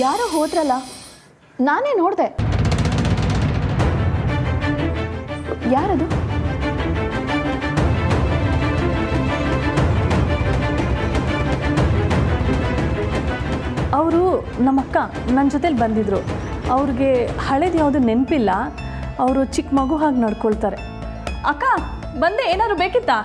ಯಾರೋ ಹೋದ್ರಲ್ಲ, ನಾನೇ ನೋಡಿದೆ. ಯಾರದು? ಅವರು ನಮ್ಮಕ್ಕ ನನ್ನ ಜೊತೆಲಿ ಬಂದಿದ್ದರು. ಅವ್ರಿಗೆ ಹಳೇದು ಯಾವುದು ನೆನಪಿಲ್ಲ. ಅವರು ಚಿಕ್ಕ ಮಗು ಹಾಗೆ ನಡ್ಕೊಳ್ತಾರೆ. ಅಕ್ಕ ಬಂದೆ, ಏನಾದ್ರು ಬೇಕಿತ್ತಾ?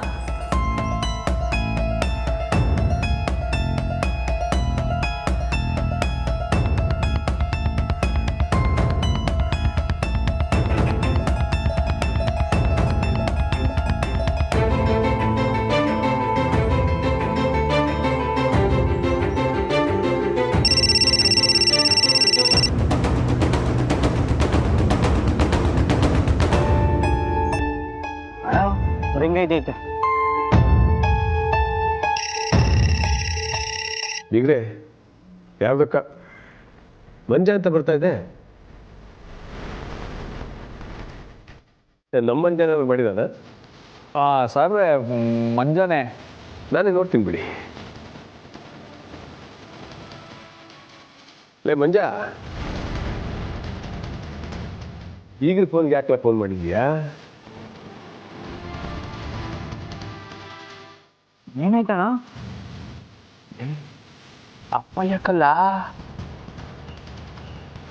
ರಿಂಗ್ ಐತೈತೆ. ಈಗಲೇ ಯಾವ್ದಕ್ಕ ಮಂಜ ಅಂತ ಬರ್ತಾ ಇದೆ. ನಮ್ಮ ಮಂಜಾನ ಮಾಡಿದಾನ? ಸಾಹೇಬ್ರೆ, ಮಂಜಾನೆ. ನಾನೇ ನೋಡ್ತೀನಿ ಬಿಡಿ. ಲೇ ಮಂಜ, ಈಗಲೂ ಫೋನ್ಗೆ ಯಾಕೆ ಫೋನ್ ಮಾಡಿದ್ಯಾ? ಏನಾಯ್ತಣ್ಣ? ಅಪ್ಪ ಯಾಕಲ್ಲ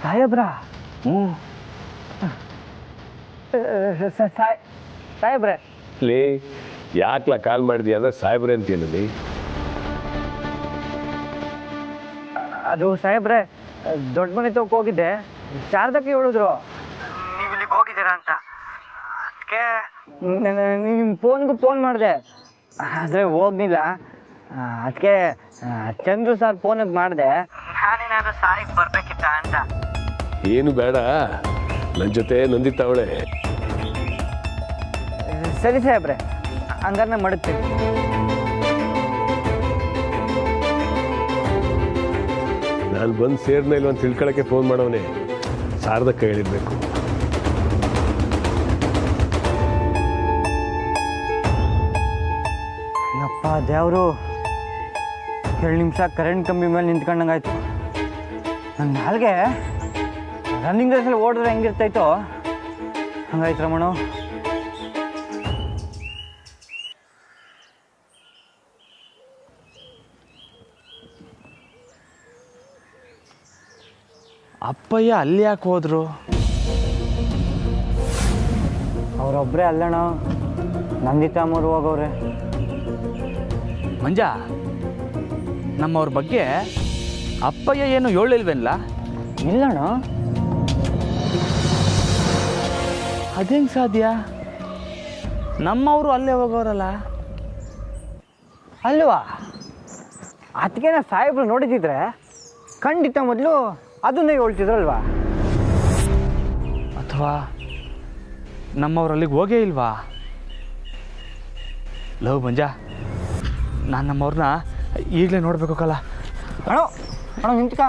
ಸಾಹೇಬ್ರ? ಸಾಹೇಬ್ರೆ. ಲೇ ಯಾಕ್ಲ ಕಾಲ್ ಮಾಡಿದ್ಯಾ ಅಂದ್ರೆ ಸಾಹೇಬ್ರೆ ಅಂತೀನಲ್ಲಿ. ಅದು ಸಾಹೇಬ್ರೆ, ದೊಡ್ಡ ಮನೆ ತಗೋಕ್ ಹೋಗಿದ್ದೆ. ಶಾರದಕ್ಕೆ ಹೇಳಿದ್ರು ನೀವು ಇಲ್ಲಿಗೆ ಹೋಗಿದ್ದೀರಾ ಅಂತ. ಅದಕ್ಕೆ ನಿಮ್ಮ ಫೋನ್ಗೂ ಫೋನ್ ಮಾಡಿದೆ, ಆದರೆ ಹೋಗ್ಲಿಲ್ಲ. ಅದಕ್ಕೆ ಚಂದ್ರು ಸರ್ ಫೋನಿಗೆ ಮಾಡಿದೆ, ನಾನೇನಾದ್ರೂ ಸಾಯಿಗೆ ಬರ್ಬೇಕಿತ್ತ ಅಂತ. ಏನು ಬೇಡ, ನನ್ನ ಜೊತೆ ನಂದಿತಾವಳೆ. ಸರಿ ಸಾಹೇಬ್ರೆ, ಹಂಗಾರೆ ನಾನು ಮಡಗ್ತೀನಿ. ನಾನು ಬಂದು ಸೇರ್ನ ಇಲ್ವ ಅಂತ ತಿಳ್ಕೊಳಕ್ಕೆ ಫೋನ್ ಮಾಡವನೇ. ಶಾರದಕ್ಕೆ ಹೇಳಿರ್ಬೇಕು. ಅಪ್ಪ ದೇವರು, 2 ನಿಮಿಷ ಕರೆಂಟ್ ಕಂಬಿ ಮೇಲೆ ನಿಂತ್ಕೊಂಡಂಗಾಯ್ತು. ನನ್ನ ನಾಲ್ಗೆ ರನ್ನಿಂಗ್ ರೇಸಲ್ಲಿ ಓಡಿದ್ರೆ ಹೆಂಗಿರ್ತೈತೋ ಹಂಗಾಯ್ತು ರಮಣು. ಅಪ್ಪಯ್ಯ ಅಲ್ಲಿ ಯಾಕೆ ಹೋದ್ರು? ಅವರೊಬ್ಬರೇ ಅಲ್ಲಣ್ಣ, ನಂದಿತಾಮರು ಹೋಗವ್ರೆ. ಮಂಜ, ನಮ್ಮವ್ರ ಬಗ್ಗೆ ಅಪ್ಪಯ್ಯ ಏನು ಹೇಳಿಲ್ವೇನ್ಲ? ಇಲ್ಲಣ್ಣ. ಅದೇಂಗೆ ಸಾಧ್ಯ? ನಮ್ಮವರು ಅಲ್ಲೇ ಹೋಗೋರಲ್ಲ. ಅಲ್ವಾ? ಅದಕ್ಕೆ ನಾ ಸಾಹೇಬ್ರು ನೋಡಿದಿದ್ರೆ ಖಂಡಿತ ಮೊದಲು ಅದನ್ನೇ ಹೇಳ್ತಿದ್ರಲ್ವಾ? ಅಥವಾ ನಮ್ಮವ್ರು ಅಲ್ಲಿಗೆ ಹೋಗೇ ಇಲ್ವಾ? ಲವ್ ಮಂಜ, ನಾನು ನಮ್ಮವ್ರನ್ನ ಈಗಲೇ ನೋಡಬೇಕು ಕಲ. ಅಣ್ಣ ಅಣ್ಣ ನಿಂತ್ಕ,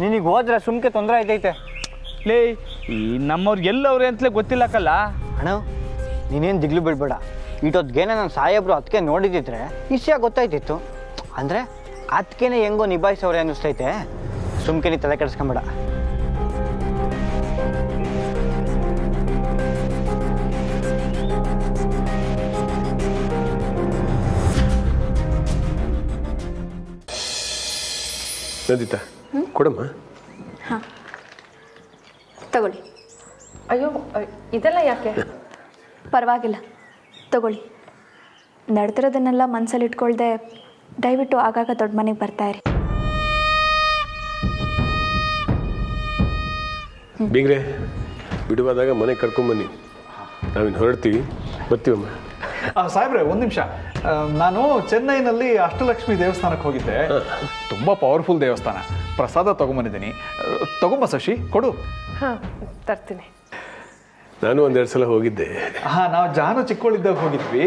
ನಿನಗೆ ಹೋದ್ರೆ ಸುಮ್ಕೆ ತೊಂದರೆ ಆಯ್ತೈತೆ. ಲೇ, ಈ ನಮ್ಮವ್ರು ಎಲ್ಲವ್ರೆ ಅಂತಲೇ ಗೊತ್ತಿಲ್ಲ ಕಲ್ಲ. ಅಣ್ಣ ನೀನೇನು ದಿಗ್ಲು ಬಿಡ್ಬೇಡ. ಇಟೊತ್ತಿಗೇನೆ ನಾನು ಸಾಹೇಬ್ರು ಅದಕ್ಕೆ ನೋಡಿದಿದ್ರೆ ವಿಷಯ ಗೊತ್ತಾಯ್ತಿತ್ತು. ಅಂದರೆ ಅದಕ್ಕೇನೆ ಹೆಂಗೋ ನಿಭಾಯಿಸೋರೆ ಅನ್ನಿಸ್ತೈತೆ. ಸುಮ್ಕೆ ನೀ ತಲೆ ಕೆಡಿಸ್ಕೊಂಬೇಡ. ನಂದಿತಾ, ಕೊಡಮ್ಮ. ಹಾಂ ತಗೊಳ್ಳಿ. ಅಯ್ಯೋ, ಇದೆಲ್ಲ ಯಾಕೆ? ಪರವಾಗಿಲ್ಲ, ತಗೊಳ್ಳಿ. ನಡೆದಿರೋದನ್ನೆಲ್ಲ ಮನಸ್ಸಲ್ಲಿ ಇಟ್ಕೊಳ್ದೆ ದಯವಿಟ್ಟು ಆಗಾಗ ದೊಡ್ಡ ಮನೆಗೆ ಬರ್ತಾಯಿರಿ. ಬೀಗ್ರೆ, ಬಿಡುವಾದಾಗ ಮನೆಗೆ ಕರ್ಕೊಂಬನ್ನಿ. ನಾವಿನ್ನು ಹೊರಡ್ತೀವಿ, ಬರ್ತೀವಮ್ಮ. ಸಾಹೇಬ್ರೆ, ಒಂದು ನಿಮಿಷ. ನಾನು ಚೆನ್ನೈನಲ್ಲಿ ಅಷ್ಟಲಕ್ಷ್ಮಿ ದೇವಸ್ಥಾನಕ್ಕೆ ಹೋಗಿದ್ದೆ. ತುಂಬ ಪವರ್ಫುಲ್ ದೇವಸ್ಥಾನ. ಪ್ರಸಾದ ತೊಗೊಂಬಂದಿದ್ದೀನಿ. ತಗೊಂಬ ಶಶಿ, ಕೊಡು. ಹಾಂ, ತರ್ತೀನಿ. ನಾನು 1-2 ಸಲ ಹೋಗಿದ್ದೆ. ನಾವು ಜಾನು ಚಿಕ್ಕವಳಿದ್ದಾಗ ಹೋಗಿದ್ವಿ.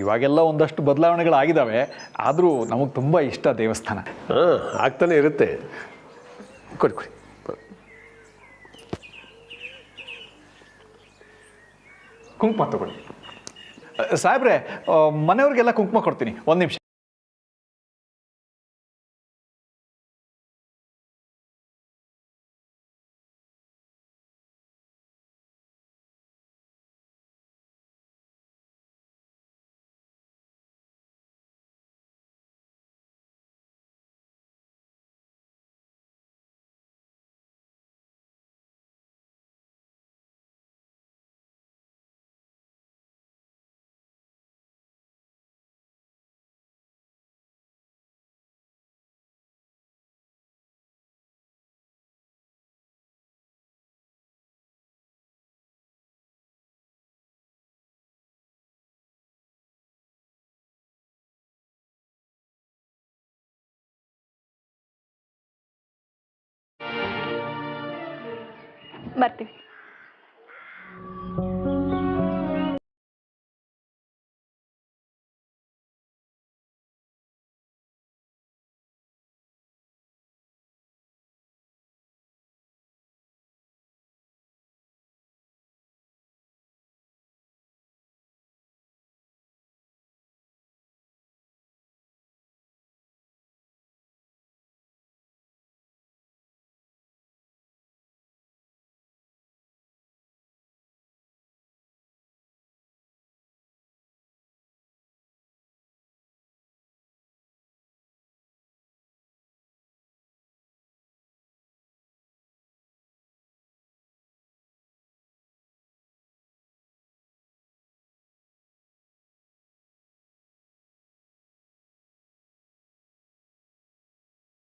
ಇವಾಗೆಲ್ಲ ಒಂದಷ್ಟು ಬದಲಾವಣೆಗಳಾಗಿದ್ದಾವೆ. ಆದರೂ ನಮಗೆ ತುಂಬ ಇಷ್ಟ ದೇವಸ್ಥಾನ. ಆಗ್ತಾನೆ ಇರುತ್ತೆ. ಕೊಡಿ ಕೊಡಿ. ಕುಂಕುಮ ತಗೊಳ್ಳಿ. ಸಾಹೇಬ್ರೆ, ಮನೆಯವ್ರಿಗೆಲ್ಲ ಕುಂಕುಮ ಕೊಡ್ತೀನಿ. 1 ನಿಮಿಷ. ಬರ್ತೀವಿ.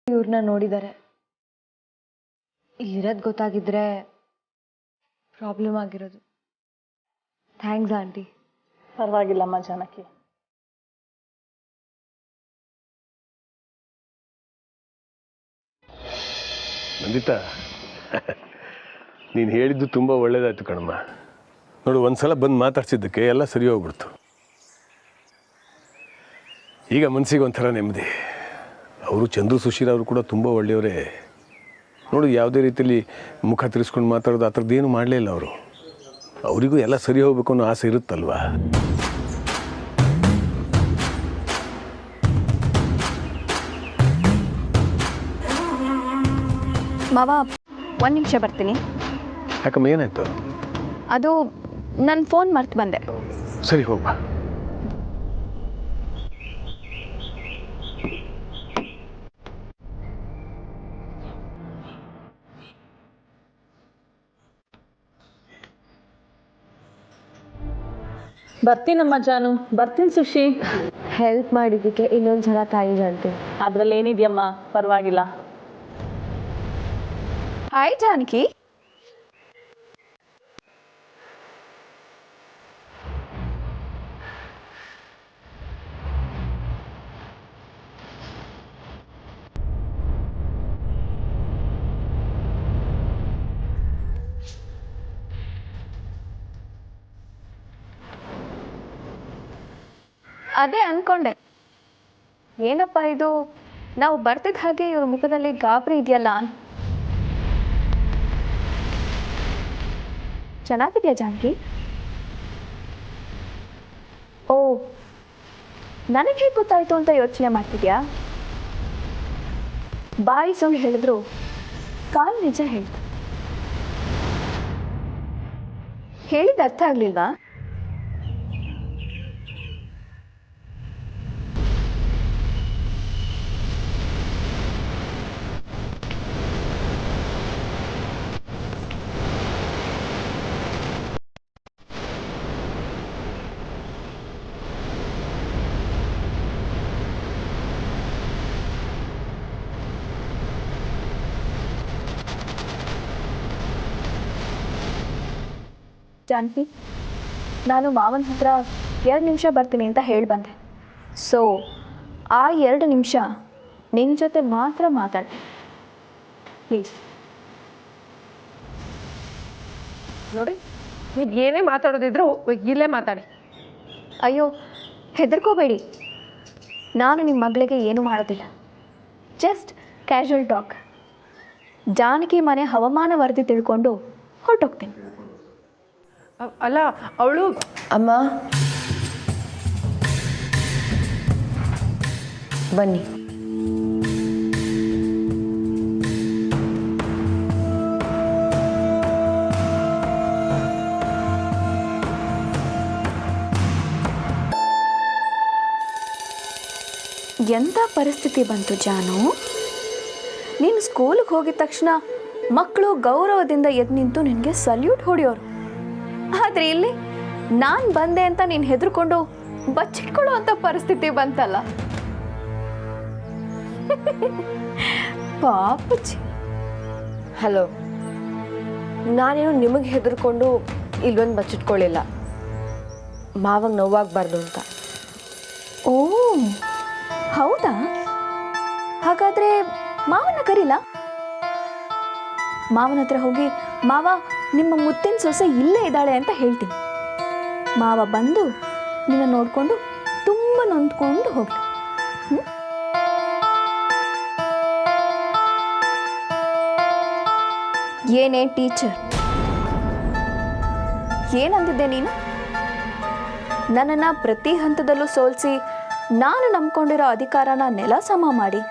ಇವ್ರನ್ನ ನೋಡಿದ್ದಾರೆ. ಇರೋದು ಗೊತ್ತಾಗಿದ್ರೆ ಪ್ರಾಬ್ಲಮ್ ಆಗಿರೋದು. Thanks aunty. ಪರವಾಗಿಲ್ಲಮ್ಮ ಜಾನಕಿ. ನಂದಿತಾ, ನೀನು ಹೇಳಿದ್ದು ತುಂಬ ಒಳ್ಳೇದಾಯ್ತು ಕಣಮ್ಮ. ನೋಡು, ಒಂದ್ಸಲ ಬಂದು ಮಾತಾಡ್ಸಿದ್ದಕ್ಕೆ ಎಲ್ಲ ಸರಿ ಹೋಗ್ಬಿಡ್ತು. ಈಗ ಮನಸ್ಸಿಗೆ ಒಂಥರ ನೆಮ್ಮದಿ. ಅವರು ಚಂದ್ರು ಸುಶೀಲ್ ಅವರು ಕೂಡ ತುಂಬ ಒಳ್ಳೆಯವರೇ. ನೋಡು, ಯಾವುದೇ ರೀತಿಯಲ್ಲಿ ಮುಖ ತಿರ್ಸ್ಕೊಂಡು ಮಾತಾಡೋದು ಆ ಥರದ್ದೇನು ಮಾಡಲೇ ಇಲ್ಲ ಅವರು. ಅವರಿಗೂ ಎಲ್ಲ ಸರಿ ಹೋಗ್ಬೇಕು ಅನ್ನೋ ಆಸೆ ಇರುತ್ತಲ್ವಾ. ಮಾವ, 1 ನಿಮಿಷ ಬರ್ತೀನಿ. ಯಾಕಮ್ಮ, ಏನಾಯ್ತು? ಅದು ನನ್ನ ಫೋನ್ ಮರ್ತು ಬಂದೆ. ಸರಿ, ಹೋಗ್ಬಾ. ಬರ್ತೀನಮ್ಮ ಜಾನು, ಬರ್ತೀನಿ ಸುಶಿ. ಹೆಲ್ಪ್ ಮಾಡಿದ್ದಕ್ಕೆ ಇನ್ನೊಂದ್ಸಲ ಥ್ಯಾಂಕ್ಸ್ ಆಂಟಿ. ಅದ್ರಲ್ಲಿ ಏನಿದೆಯಮ್ಮ, ಪರವಾಗಿಲ್ಲ. ಹಾಯ್ ಜಾನಕಿ. ಅದೇ ಅನ್ಕೊಂಡೆ, ಏನಪ್ಪ ಇದು, ನಾವು ಬರ್ತಿದ್ದ ಹಾಗೆ ಇವ್ರ ಮುಖದಲ್ಲಿ ಗಾಬರಿ ಇದೆಯಲ್ಲ. ಚೆನ್ನಾಗಿದೆಯಾ ಜಾನಕಿ? ಓ, ನನಗೆ ಹೇಗೆ ಗೊತ್ತಾಯ್ತು ಅಂತ ಯೋಚನೆ ಮಾಡ್ತಿದ್ಯಾ? ಬಾಯಿ ಸುಳ್ಳು ಹೇಳಿದ್ರು ಕಾಲು ನಿಜ ಹೇಳ್ತು. ಹೇಳಿದ ಅರ್ಥ ಆಗ್ಲಿಲ್ವಾ? ಜಾನಕಿ, ನಾನು ಮಾವನ ಹತ್ರ 2 ನಿಮಿಷ ಬರ್ತೀನಿ ಅಂತ ಹೇಳಿ ಬಂದೆ. ಸೊ ಆ 2 ನಿಮಿಷ ನಿನ್ನ ಜೊತೆ ಮಾತ್ರ ಮಾತಾಡಿ ಪ್ಲೀಸ್. ನೋಡಿ, ನೀವು ಏನೇ ಮಾತಾಡೋದಿದ್ರು ಇಲ್ಲೇ ಮಾತಾಡಿ. ಅಯ್ಯೋ, ಹೆದರ್ಕೋಬೇಡಿ. ನಾನು ನಿಮ್ಮ ಮಗಳಿಗೆ ಏನೂ ಮಾಡೋದಿಲ್ಲ. Just casual talk. ಜಾನಕಿ ಮನೆ ಹವಾಮಾನ ವರದಿ ತಿಳ್ಕೊಂಡು ಹೊರಟೋಗ್ತೀನಿ. ಅಲ್ಲ, ಅವಳು ಅಮ್ಮ ಬನ್ನಿ. ಎಂಥ ಪರಿಸ್ಥಿತಿ ಬಂತು ಜಾನು? ನೀನು ಸ್ಕೂಲಿಗೆ ಹೋಗಿದ ತಕ್ಷಣ ಮಕ್ಕಳು ಗೌರವದಿಂದ ಎದ್ದು ನಿಂತು ನಿನಗೆ ಸಲ್ಯೂಟ್ ಹೊಡೆಯೋರು. ಆದರೆ ಇಲ್ಲಿ ನಾನು ಬಂದೆ ಅಂತ ನೀನು ಹೆದರ್ಕೊಂಡು ಬಚ್ಚಿಟ್ಕೊಳ್ಳೋ ಅಂಥ ಪರಿಸ್ಥಿತಿ ಬಂತಲ್ಲ. ಪಾಪಚ್ಚಿ. ಹಲೋ, ನಾನೇನು ನಿಮಗೆ ಹೆದರ್ಕೊಂಡು ಇಲ್ಲೊಂದು ಬಚ್ಚಿಟ್ಕೊಳ್ಳಿಲ್ಲ. ಮಾವಂಗೆ ನೋವಾಗಬಾರ್ದು ಅಂತ. ಓ ಹೌದಾ? ಹಾಗಾದರೆ ಮಾವನ ಕರೀಲ? ಮಾವನ ಹತ್ರ ಹೋಗಿ ಮಾವ ನಿಮ್ಮ ಮುತ್ತಿನ ಸೊಸೆ ಇಲ್ಲೇ ಇದ್ದಾಳೆ ಅಂತ ಹೇಳ್ತೀನಿ. ಮಾವ ಬಂದು ನಿನ್ನ ನೋಡಿಕೊಂಡು ತುಂಬ ನೊಂದ್ಕೊಂಡು ಹೋಗಲಿ. ಏನೇ ಟೀಚರ್, ಏನಂದಿದ್ದೆ ನೀನು? ನನ್ನನ್ನು ಪ್ರತಿ ಹಂತದಲ್ಲೂ ಸೋಲಿಸಿ ನಾನು ನಂಬ್ಕೊಂಡಿರೋ ಅಧಿಕಾರನ ನೆಲ ಸಮ ಮಾಡಿ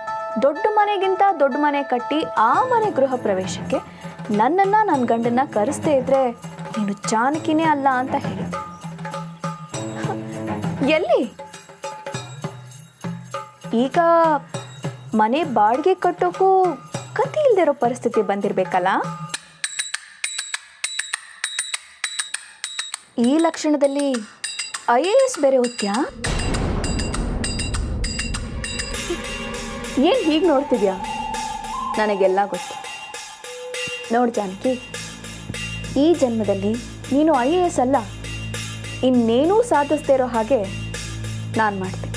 ದೊಡ್ಡ ಮನೆಗಿಂತ ದೊಡ್ಡ ಮನೆ ಕಟ್ಟಿ ಆ ಮನೆ ಗೃಹ ಪ್ರವೇಶಕ್ಕೆ ನನ್ನನ್ನು ನನ್ನ ಗಂಡನ್ನ ಕರೆಸ್ದೇ ಇದ್ರೆ ನೀನು ಜಾನಕಿನೇ ಅಲ್ಲ ಅಂತ ಹೇಳಿದ್ದೆ. ಎಲ್ಲಿ ಈಗ ಮನೆ ಬಾಡಿಗೆ ಕಟ್ಟೋಕ್ಕೂ ಕತಿ ಇಲ್ದಿರೋ ಪರಿಸ್ಥಿತಿ ಬಂದಿರಬೇಕಲ್ಲ. ಈ ಲಕ್ಷಣದಲ್ಲಿ IAS ಬೇರೆ ಓದ್ತ್ಯಾ? ಏನು ಹೀಗೆ ನೋಡ್ತಿದ್ಯಾ? ನನಗೆಲ್ಲ ಗೊತ್ತು. ನೋಡು ಜಾನಕಿ, ಈ ಜನ್ಮದಲ್ಲಿ ನೀನು IAS ಅಲ್ಲ, ಇನ್ನೇನೂ ಸಾಧಿಸ್ದೇ ಇರೋ ಹಾಗೆ ನಾನು ಮಾಡ್ತೀನಿ.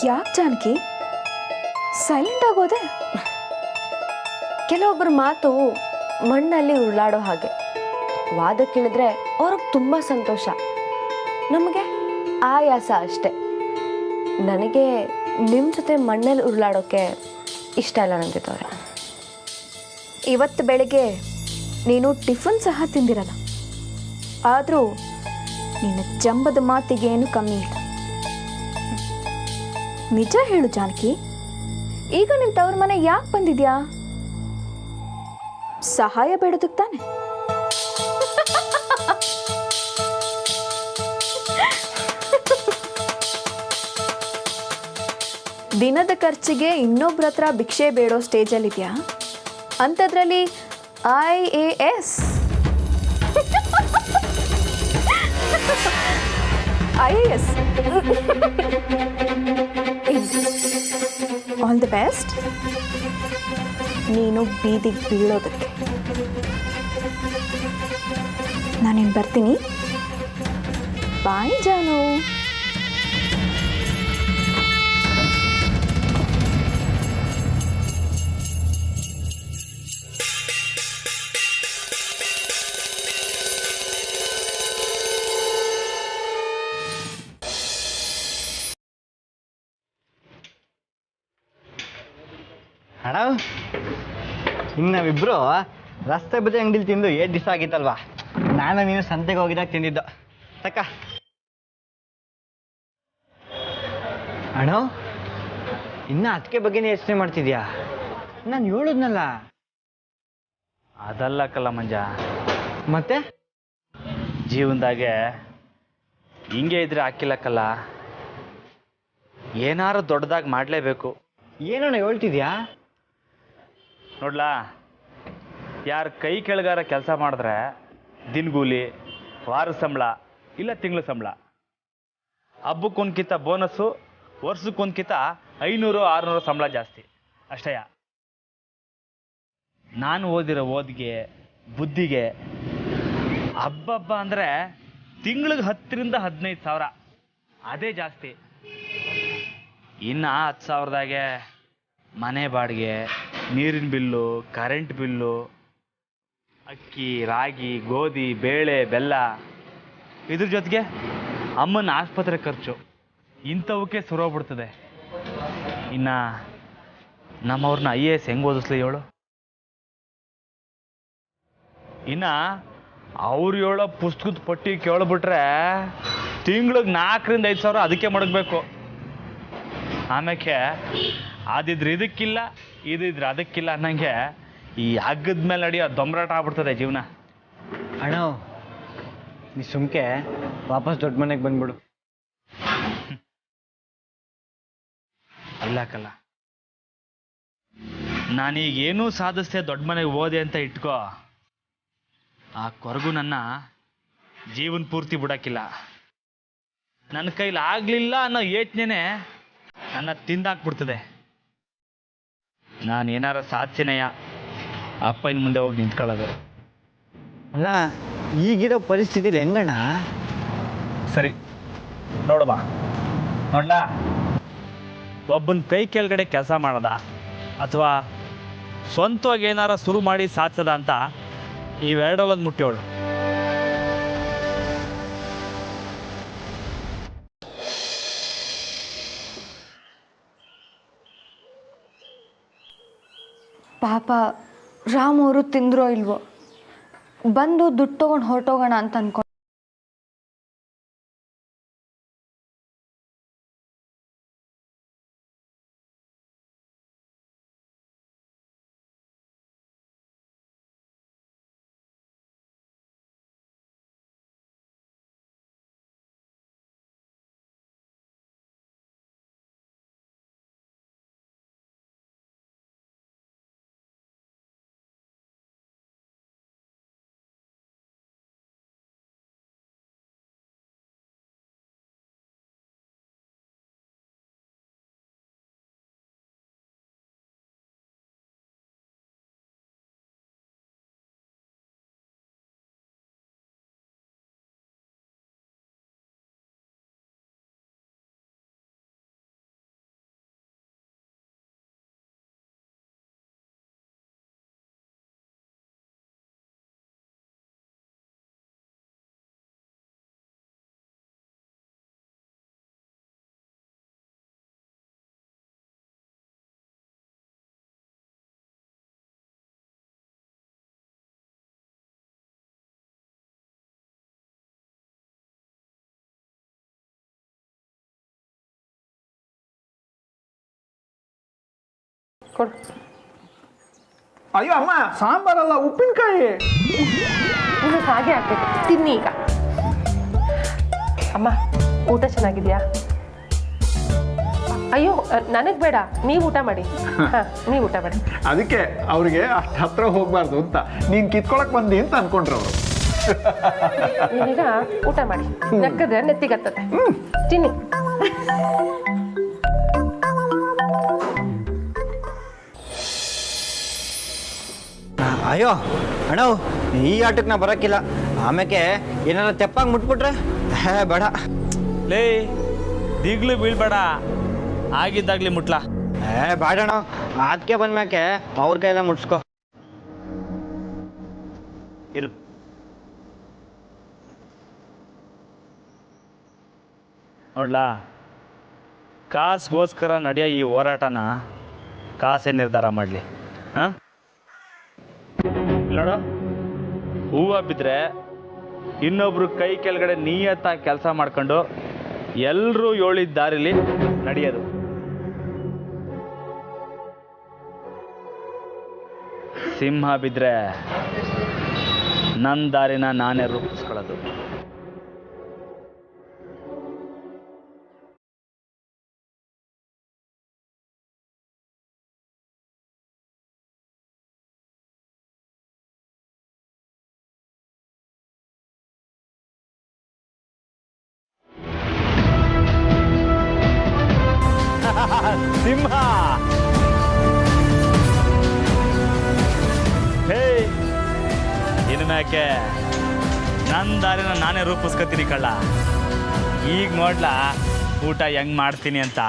ಯಾಕೆ ಜಾನಕಿ ಸೈಲೆಂಟ್ ಆಗೋದೆ? ಕೆಲವೊಬ್ಬರ ಮಾತು ಮಣ್ಣಲ್ಲಿ ಉರುಳಾಡೋ ಹಾಗೆ. ವಾದ ಕೇಳಿದ್ರೆ ಅವ್ರಿಗೆ ತುಂಬ ಸಂತೋಷ, ನಮಗೆ ಆಯಾಸ ಅಷ್ಟೆ. ನನಗೆ ನಿಮ್ಮ ಜೊತೆ ಮಣ್ಣಲ್ಲಿ ಉರುಳಾಡೋಕ್ಕೆ ಇಷ್ಟ ಇಲ್ಲ ನಂದಿದ್ದವ್ರೆ. ಇವತ್ತು ಬೆಳಗ್ಗೆ ನೀನು ಟಿಫನ್ ಸಹ ತಿಂದಿರಲ್ಲ, ಆದರೂ ನಿನ್ನ ಜಂಬದ ಮಾತಿಗೇನು ಕಮ್ಮಿ ಇಲ್ಲ. ನಿಜ ಹೇಳು ಜಾನಕಿ, ಈಗ ನಿನ್ನ ತವ್ರ ಮನೆ ಯಾಕೆ ಬಂದಿದ್ಯಾ? ಸಹಾಯ ಬೇಡೋದಕ್ಕೆ ತಾನೆ? ದಿನದ ಖರ್ಚಿಗೆ ಇನ್ನೊಬ್ರ ಹತ್ರ ಭಿಕ್ಷೆ ಬೇಡೋ ಸ್ಟೇಜಲ್ಲಿದೆಯಾ? ಅಂಥದ್ರಲ್ಲಿ IAS ಆಲ್ ದಿ ಬೆಸ್ಟ್. ನೀನು ಬೀದಿಗೆ ಬೀಳೋದಕ್ಕೆ. ನಾನೇನು ಬರ್ತೀನಿ. ಬಾಯ್ ಜಾನು. ಅಣ್ಣ, ಇನ್ನು ನಾವಿಬ್ರು ರಸ್ತೆ ಬದಿ ಅಂಗಡಿಲಿ ತಿಂದು 8 ದಿವಸ ಆಗಿತ್ತಲ್ವಾ? ನಾನು ನೀನು ಸಂತೆಗೆ ಹೋಗಿದಾಗ ತಿಂದಿದ್ದು ತಕ್ಕ. ಅಣ್ಣ, ಇನ್ನು ಅದಕ್ಕೆ ಬಗ್ಗೆನೇ ಯೋಚನೆ ಮಾಡ್ತಿದ್ಯಾ? ನಾನು ಹೇಳಿದ್ನಲ್ಲ. ಅದಲ್ಲ ಕಲ್ಲ ಮಂಜ, ಮತ್ತೆ ಜೀವನದಾಗೆ ಹಿಂಗೆ ಇದ್ರೆ ಹಾಕಿಲ್ಲಕ್ಕಲ್ಲ, ಏನಾರು ದೊಡ್ಡದಾಗಿ ಮಾಡಲೇಬೇಕು. ಏನಣ್ಣ ಹೇಳ್ತಿದ್ಯಾ? ನೋಡ್ಲಾ, ಯಾರು ಕೈ ಕೆಳಗಾರ ಕೆಲಸ ಮಾಡಿದ್ರೆ ದಿನಗೂಲಿ, ವಾರದ ಸಂಬಳ ಇಲ್ಲ ತಿಂಗಳ ಸಂಬಳ, ಹಬ್ಬಕ್ಕೊಂದ್ಕಿಂತ ಬೋನಸ್ಸು, ವರ್ಷಕ್ಕೊಂದ್ಕಿಂತ 500-600 ಸಂಬಳ ಜಾಸ್ತಿ ಅಷ್ಟೇ. ನಾನು ಓದಿರೋ ಓದಿಗೆ ಬುದ್ಧಿಗೆ ಹಬ್ಬ ಅಂದರೆ ತಿಂಗಳಿಗೆ 10,000-15,000 ಅದೇ ಜಾಸ್ತಿ. ಇನ್ನು 10,000ದಾಗೆ ಮನೆ ಬಾಡಿಗೆ, ನೀರಿನ ಬಿಲ್ಲು, ಕರೆಂಟ್ ಬಿಲ್ಲು, ಅಕ್ಕಿ, ರಾಗಿ, ಗೋಧಿ, ಬೇಳೆ, ಬೆಲ್ಲ, ಇದ್ರ ಜೊತೆಗೆ ಅಮ್ಮನ ಆಸ್ಪತ್ರೆ ಖರ್ಚು, ಇಂಥವಕ್ಕೆ ಸುರೋಗ್ಬಿಡ್ತದೆ. ಇನ್ನು ನಮ್ಮವ್ರನ್ನ IAS ಹೆಂಗೆ ಓದಿಸ್ಲಿ ಹೇಳು? ಇನ್ನು ಅವ್ರು ಹೇಳೋ ಪುಸ್ತಕದ ಪಟ್ಟಿ ಕೇಳಿಬಿಟ್ರೆ ತಿಂಗಳಿಗೆ 4,000-5,000 ಅದಕ್ಕೆ ಮಡಗಬೇಕು. ಆಮೇಲೆ ಅದಿದ್ರೆ ಇದಕ್ಕಿಲ್ಲ, ಇದಿದ್ರೆ ಅದಕ್ಕಿಲ್ಲ ಅನ್ನಂಗೆ ಈ ಹಗ್ಗದ ಮೇಲೆ ನಡೆಯೋ ದೊಂಬರಾಟ ಆಗ್ಬಿಡ್ತದೆ ಜೀವನ. ಅಣ್ಣ, ನೀ ಸುಮ್ಕೆ ವಾಪಸ್ ದೊಡ್ಡ ಮನೆಗೆ ಬಂದ್ಬಿಡು. ಇಲ್ಲಕ್ಕಲ್ಲ, ನಾನೀಗ ಏನೂ ಸಾಧಿಸ್ದೆ ದೊಡ್ಡ ಮನೆಗೆ ಹೋದೆ ಅಂತ ಇಟ್ಕೋ, ಆ ಕೊರಗು ನನ್ನ ಜೀವನ ಪೂರ್ತಿ ಬಿಡೋಕ್ಕಿಲ್ಲ. ನನ್ನ ಕೈಲಿ ಆಗಲಿಲ್ಲ ಅನ್ನೋ ಯೋಚನೆನೇ ನನ್ನ ತಿಂದಾಕ್ಬಿಡ್ತದೆ. ನಾನು ಏನಾರ ಸಾಧ್ಯನೆಯ ಅಪ್ಪನ ಮುಂದೆ ಹೋಗಿ ನಿಂತ್ಕೊಳ್ಳೋದು. ಅಲ್ಲ, ಈಗಿರೋ ಪರಿಸ್ಥಿತಿಲಿ ಹೆಂಗಣ್ಣ? ಸರಿ, ನೋಡುವ ನೋಡ್ಲ ಒಬ್ಬನ ಕೈ ಕೆಳಗಡೆ ಕೆಲಸ ಮಾಡೋದ ಅಥವಾ ಸ್ವಂತವಾಗಿ ಏನಾರ ಶುರು ಮಾಡಿ ಸಾಧ್ಸದ ಅಂತ ಇವೆರಡೊಳಗೆ ಮುಟ್ಟಿಯೋಳು. ಪಾಪ ರಾಮ್ ಅವರು ತಿಂದ್ರೋ ಇಲ್ವೋ, ಬಂದು ದುಡ್ಡು ತೊಗೊಂಡು ಹೊರಟೋಗೋಣ ಅಂತ ಅನ್ಕೊಂಡು. ಕೊಡು. ಅಯ್ಯೋ ಅಮ್ಮ, ಸಾಂಬಾರಲ್ಲ ಉಪ್ಪಿನಕಾಯಿ. ನಿಮಗೆ ಹಾಗೆ ಆಗ್ಬೇಕು, ತಿನ್ನಿ ಈಗ. ಅಮ್ಮ ಊಟ ಚೆನ್ನಾಗಿದೆಯಾ? ಅಯ್ಯೋ ನನಗೆ ಬೇಡ, ನೀವು ಊಟ ಮಾಡಿ. ಹಾಂ, ನೀವು ಊಟ ಮಾಡಿ. ಅದಕ್ಕೆ ಅವ್ರಿಗೆ ಅಷ್ಟು ಹತ್ರ ಹೋಗ್ಬಾರ್ದು ಅಂತ ನೀನು ಕಿತ್ಕೊಳಕ್ ಬಂದಿ ಅಂತ ಅನ್ಕೊಂಡ್ರು ಅವರು. ನೀವೀಗ ಊಟ ಮಾಡಿ, ನಕ್ಕದ್ರೆ ನೆತ್ತಿಗತ್ತದೆ. ತಿನ್ನಿ. ಅಯ್ಯೋ ಅಣ್ಣ, ಈ ಆಟಕ್ಕೆ ನಾ ಬರೋಕ್ಕಿಲ್ಲ. ಆಮೇಲೆ ಏನಾರ ತೆಪ್ಪಾಗಿ ಮುಟ್ಬಿಟ್ರೆ ಬೇಡ. ಲೇ ದಿಗ್ಲು ಬೀಳ್ಬೇಡ, ಆಗಿದ್ದಾಗ್ಲಿ ಮುಟ್ಲಾ. ಬೇಡಣ್ಣ, ಅದಕ್ಕೆ ಬಂದ್ಮ್ಯಾಕೆ ಅವ್ರ ಕೈಯೆಲ್ಲ ಮುಟ್ಸ್ಕೊ. ಇರು. ನೋಡ್ಲಾ, ಕಾಸ್ಗೋಸ್ಕರ ನಡೆಯೋ ಈ ಹೋರಾಟನ ಕಾಸೇ ನಿರ್ಧಾರ ಮಾಡಲಿ. ಹಾಂ ನೋಡು, ಹೂವು ಬಿದ್ದರೆ ಇನ್ನೊಬ್ರು ಕೈ ಕೆಳಗಡೆ ನಿಯತ್ತಾಗಿ ಕೆಲಸ ಮಾಡ್ಕೊಂಡು ಎಲ್ಲರೂ ಹೇಳಿದ ದಾರಿಲಿ ನಡೆಯೋದು. ಸಿಂಹ ಬಿದ್ದರೆ ನನ್ನ ದಾರಿನ ನಾನೇ ರೂಪಿಸ್ಕೊಳ್ಳೋದು. ಸಿಂಹ, ಹೇ ಇನ್ಮ್ಯಾಕೆ ನನ್ನ ದಾರಿನ ನಾನೇ ರೂಪಿಸ್ಕೊತೀನಿ ಕಳ್ಳ. ಈಗ ನೋಡ್ಲಾ ಊಟ ಹೆಂಗ್ ಮಾಡ್ತೀನಿ ಅಂತ.